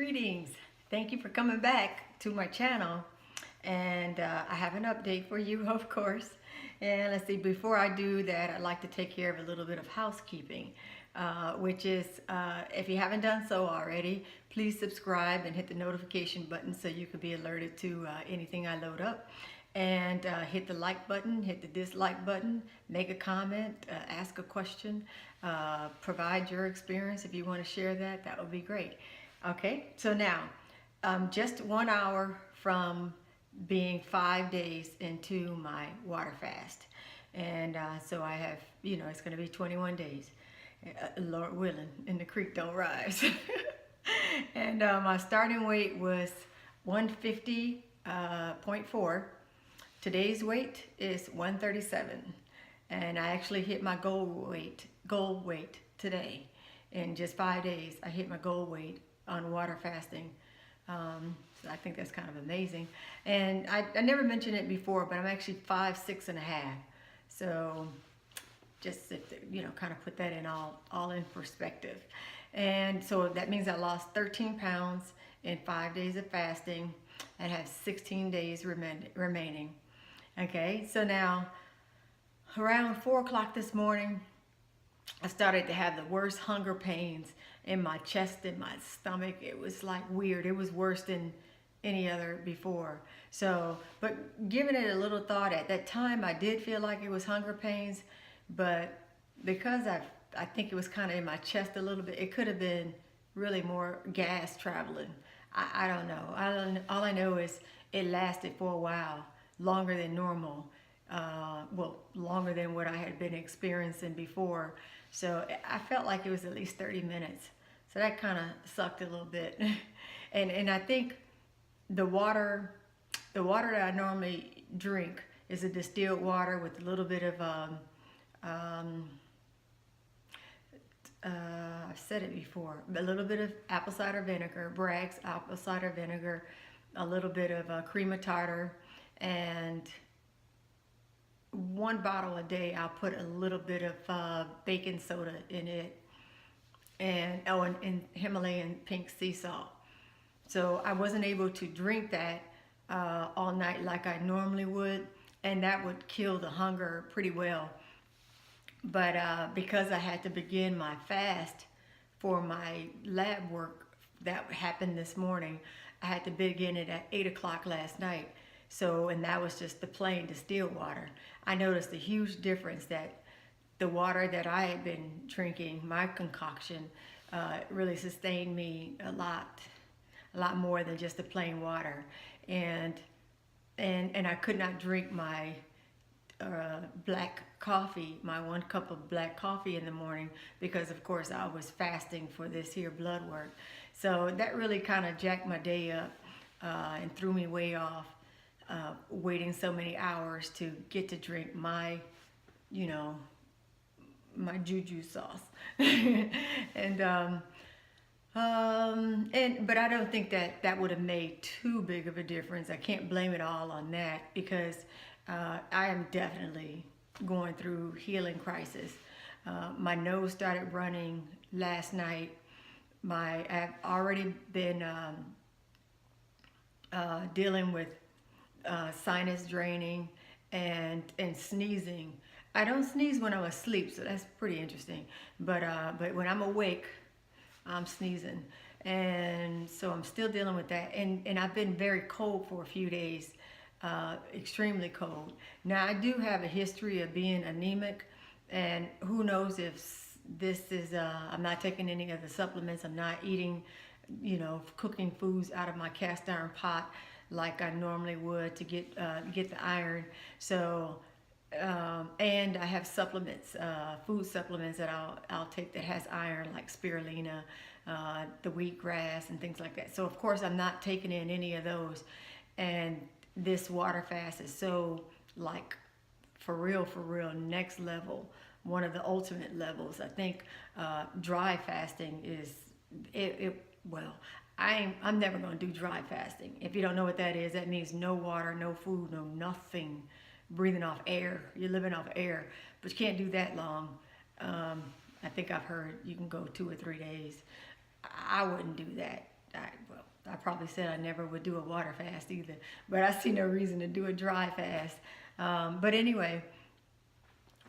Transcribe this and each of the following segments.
Greetings. Thank you for coming back to my channel. And I have an update for you, of course. And let's see, before I do that, I'd like to take care of a little bit of housekeeping, which is, if you haven't done so already, please subscribe and hit the notification button so you can be alerted to anything I load up. And hit the like button, hit the dislike button, make a comment, ask a question, provide your experience. If you want to share that, that would be great. Okay, so now, just 1 hour from being 5 days into my water fast. And so I have, it's going to be 21 days, Lord willing, and the creek don't rise. And my starting weight was 150.4. Today's weight is 137. And I actually hit my goal weight today. In just 5 days, I hit my goal weight on water fasting. So I think that's kind of amazing. And I never mentioned it before, but I'm actually 5'6.5". So just kind of put that in all in perspective. And so that means I lost 13 pounds in 5 days of fasting and have 16 days remaining. Okay, so now around 4 o'clock this morning, I started to have the worst hunger pains in my chest and my stomach. It was like weird. It was worse than any other before. So, but giving it a little thought, at that time I did feel like it was hunger pains, but because I think it was kind of in my chest a little bit, it could have been really more gas traveling. I don't know. All I know is it lasted for a while, longer than normal. Well, longer than what I had been experiencing before. So I felt like it was at least 30 minutes. So that kind of sucked a little bit. And I think the water that I normally drink is a distilled water with a little bit of, I've said it before, a little bit of apple cider vinegar, Bragg's apple cider vinegar, a little bit of cream of tartar, and 1 bottle a day. I'll put a little bit of baking soda in it, and Himalayan pink sea salt. So I wasn't able to drink that all night like I normally would, and that would kill the hunger pretty well. But because I had to begin my fast for my lab work that happened this morning, I had to begin it at 8 o'clock last night. So, and that was just the plain distilled water. I noticed a huge difference that the water that I had been drinking, my concoction, really sustained me a lot more than just the plain water. And I could not drink my black coffee, my 1 cup of black coffee in the morning, because of course I was fasting for this here blood work. So that really kind of jacked my day up and threw me way off. Waiting so many hours to get to drink my juju sauce. But I don't think that would have made too big of a difference. I can't blame it all on that, because I am definitely going through healing crisis. My nose started running last night. I've already been dealing with sinus draining and sneezing. I don't sneeze when I'm asleep, so that's pretty interesting. But when I'm awake, I'm sneezing, and so I'm still dealing with that. And I've been very cold for a few days, extremely cold. Now I do have a history of being anemic, and who knows if this is. I'm not taking any of the supplements. I'm not eating, cooking foods out of my cast iron pot like I normally would to get the iron. So, and I have supplements, food supplements that I'll take that has iron, like spirulina, the wheatgrass, and things like that. So of course I'm not taking in any of those. And this water fast is so, like, for real, next level, one of the ultimate levels. I think dry fasting is well, I'm never going to do dry fasting. If you don't know what that is, that means no water, no food, no nothing, breathing off air. You're living off air, but you can't do that long. I think I've heard you can go 2 or 3 days. I wouldn't do that. I probably said I never would do a water fast either, but I see no reason to do a dry fast. But anyway,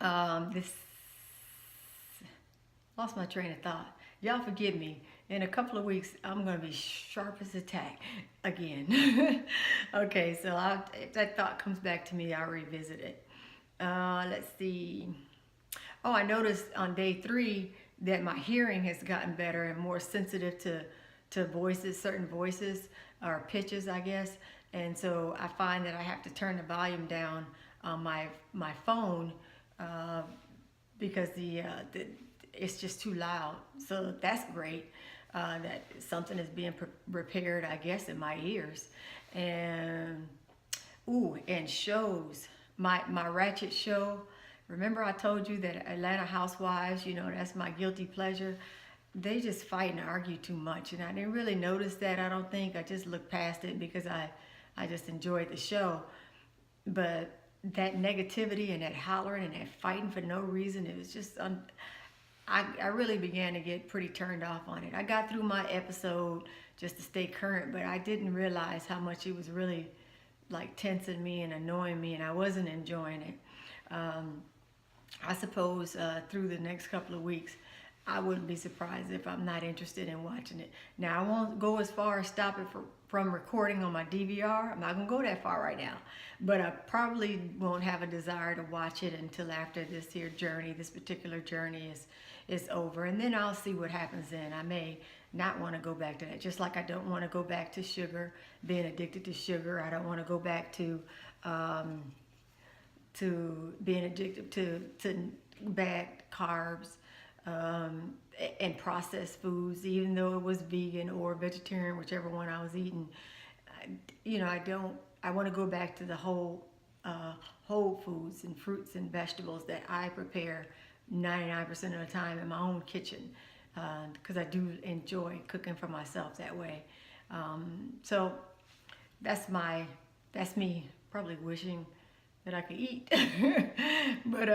this lost my train of thought. Y'all forgive me. In a couple of weeks, I'm going to be sharp as a tack again. Okay, so if that thought comes back to me, I'll revisit it. Let's see. Oh, I noticed on day 3 that my hearing has gotten better and more sensitive to voices, certain voices or pitches, I guess. And so I find that I have to turn the volume down on my phone because it's just too loud. So that's great. That something is being repaired, I guess, in my ears. And and shows. My Ratchet show. Remember I told you that Atlanta Housewives, that's my guilty pleasure. They just fight and argue too much, and I didn't really notice that. I don't think. I just looked past it because I just enjoyed the show. But that negativity and that hollering and that fighting for no reason, it was just I really began to get pretty turned off on it. I got through my episode just to stay current, but I didn't realize how much it was really like tensing me and annoying me, and I wasn't enjoying it. I suppose through the next couple of weeks, I wouldn't be surprised if I'm not interested in watching it. Now, I won't go as far as stop it from recording on my DVR. I'm not going to go that far right now. But I probably won't have a desire to watch it until after this particular journey is over. And then I'll see what happens then. I may not want to go back to that. Just like I don't want to go back to sugar, being addicted to sugar. I don't want to go back to being addicted to bad carbs. And processed foods, even though it was vegan or vegetarian, whichever one I was eating. I want to go back to the whole foods and fruits and vegetables that I prepare 99% of the time in my own kitchen, because I do enjoy cooking for myself that way. So that's me probably wishing that I could eat. But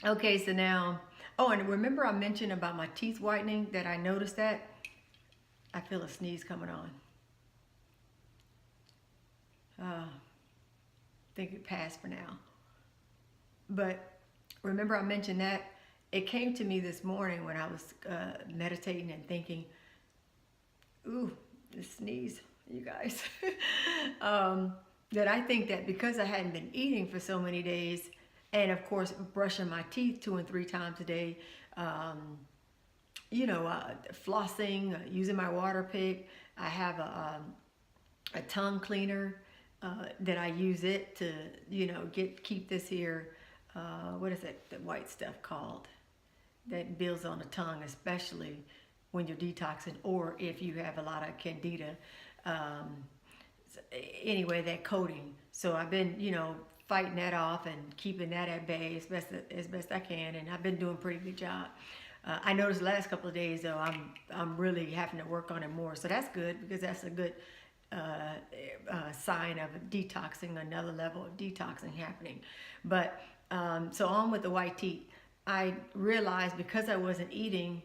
okay, so now, and remember I mentioned about my teeth whitening, that I noticed that? I feel a sneeze coming on. I think it passed for now. But remember I mentioned that? It came to me this morning when I was meditating and thinking, this sneeze, you guys. That I think that because I hadn't been eating for so many days, and of course, brushing my teeth 2 and 3 times a day, flossing, using my water pick. I have a tongue cleaner that I use it to, keep this here. What is it? The white stuff called that builds on the tongue, especially when you're detoxing or if you have a lot of candida. Anyway, that coating. So I've been, fighting that off and keeping that at bay as best I can, and I've been doing a pretty good job. I noticed the last couple of days though I'm really having to work on it more, so that's good because that's a good sign of detoxing, another level of detoxing happening. But so on with the white teeth, I realized because I wasn't eating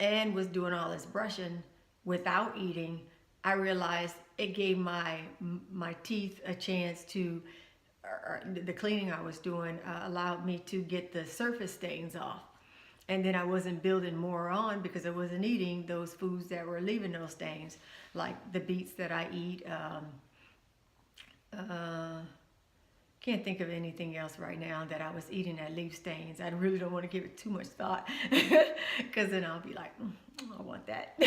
and was doing all this brushing without eating, I realized it gave my teeth a chance to. The cleaning I was doing allowed me to get the surface stains off, and then I wasn't building more on because I wasn't eating those foods that were leaving those stains, like the beets that I eat. Can't think of anything else right now that I was eating that leave stains. I really don't want to give it too much thought because then I'll be like, I want that.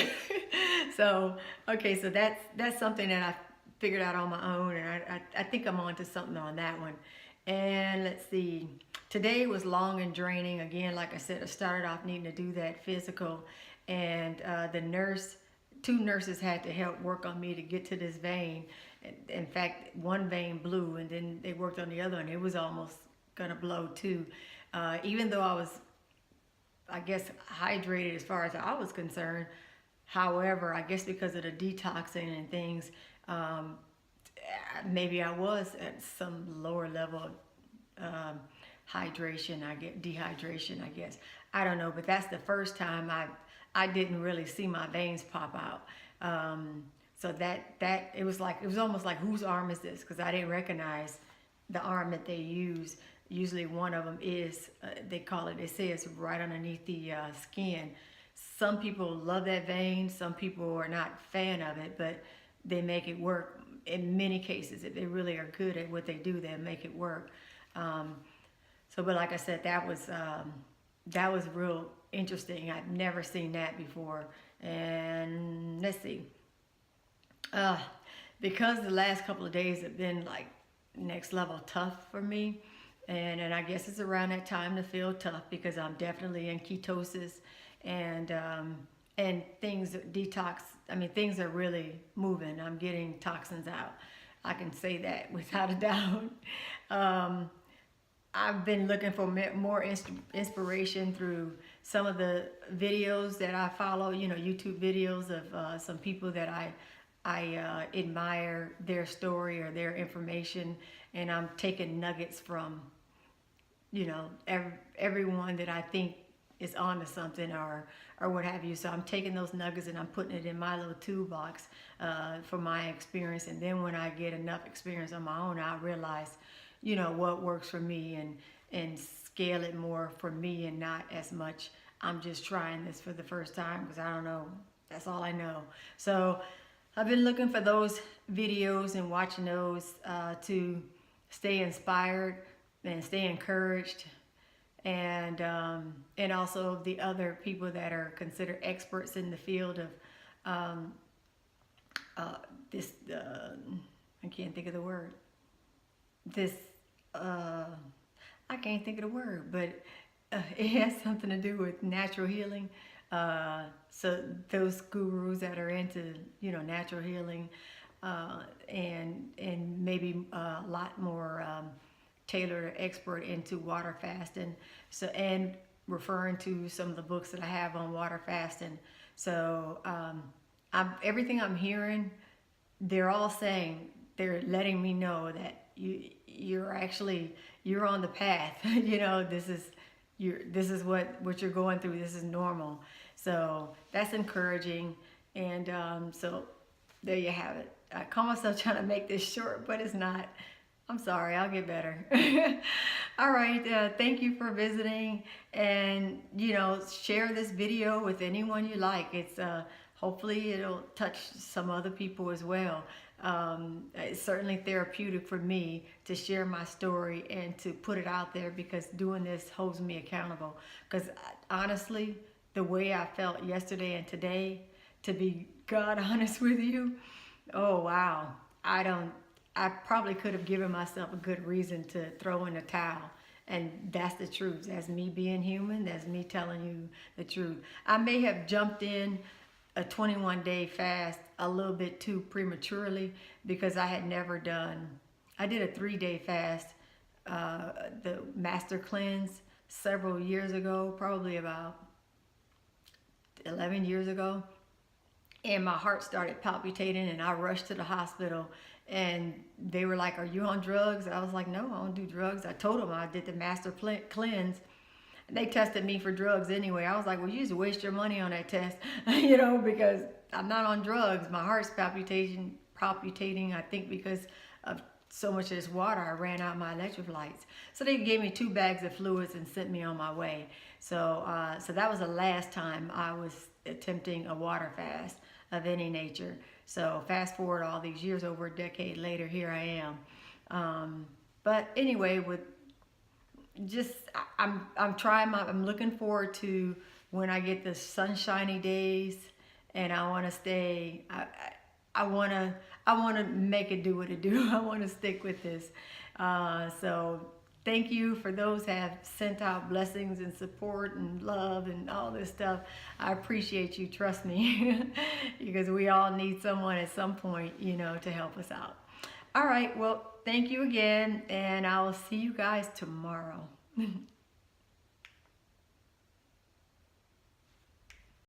So okay, so that's something that I figured out on my own, and I think I'm on to something on that one. And let's see, today was long and draining. Again, like I said, I started off needing to do that physical, and two nurses had to help work on me to get to this vein. In fact, one vein blew, and then they worked on the other, and it was almost gonna blow too. Even though I was, I guess, hydrated as far as I was concerned. However, I guess because of the detoxing and things, maybe I was at some lower level of dehydration, I guess. I don't know, but that's the first time I didn't really see my veins pop out. So it was like, it was almost like, whose arm is this? Because I didn't recognize the arm that they use. Usually one of them is, they call it, they say it's right underneath the skin. Some people love that vein. Some people are not a fan of it, but they make it work in many cases. If they really are good at what they do, they'll make it work. But like I said, that was real interesting. I've never seen that before. And let's see. Because the last couple of days have been like next level tough for me, and I guess it's around that time to feel tough because I'm definitely in ketosis, and things detox. I mean, things are really moving. I'm getting toxins out. I can say that without a doubt. I've been looking for more inspiration through some of the videos that I follow, YouTube videos of some people that I admire their story or their information, and I'm taking nuggets from, everyone that I think is onto something or what have you. So I'm taking those nuggets and I'm putting it in my little toolbox for my experience. And then when I get enough experience on my own, I realize, what works for me and scale it more for me and not as much. I'm just trying this for the first time because I don't know. That's all I know. So I've been looking for those videos and watching those to stay inspired and stay encouraged, and also the other people that are considered experts in the field of this. I can't think of the word. This I can't think of the word, but it has something to do with natural healing. So those gurus that are into, natural healing, and maybe a lot more tailored or expert into water fasting. So, and referring to some of the books that I have on water fasting. So, everything I'm hearing, they're all saying, they're letting me know that you're on the path. This is what you're going through. This is normal. So that's encouraging. And so there you have it. I call myself trying to make this short, but it's not. I'm sorry. I'll get better. All right. Thank you for visiting, and share this video with anyone you like. It's hopefully it'll touch some other people as well. It's certainly therapeutic for me to share my story and to put it out there, because doing this holds me accountable. Because honestly, the way I felt yesterday and today, to be God honest with you, oh wow, I probably could have given myself a good reason to throw in the towel. And that's the truth. That's me being human. That's me telling you the truth. I may have jumped in a 21-day fast a little bit too prematurely, because I did a 3-day fast, the Master Cleanse, several years ago, probably about 11 years ago. And my heart started palpitating and I rushed to the hospital, and they were like, "Are you on drugs?" I was like, "No, I don't do drugs." I told them I did the Master Cleanse. They tested me for drugs anyway. I was like, "Well, you just waste your money on that test," because I'm not on drugs. My heart's palpitating, I think because of so much of this water. I ran out my electrolytes. So they gave me 2 bags of fluids and sent me on my way. So that was the last time I was attempting a water fast of any nature. So fast forward all these years, over a decade later, here I am. But anyway, I'm looking forward to when I get the sunshiny days, and I want to stay. I want to make it do what it do. I want to stick with this. So thank you for those that have sent out blessings and support and love and all this stuff. I appreciate you. Trust me, because we all need someone at some point, to help us out. All right. Well, thank you again, and I'll see you guys tomorrow.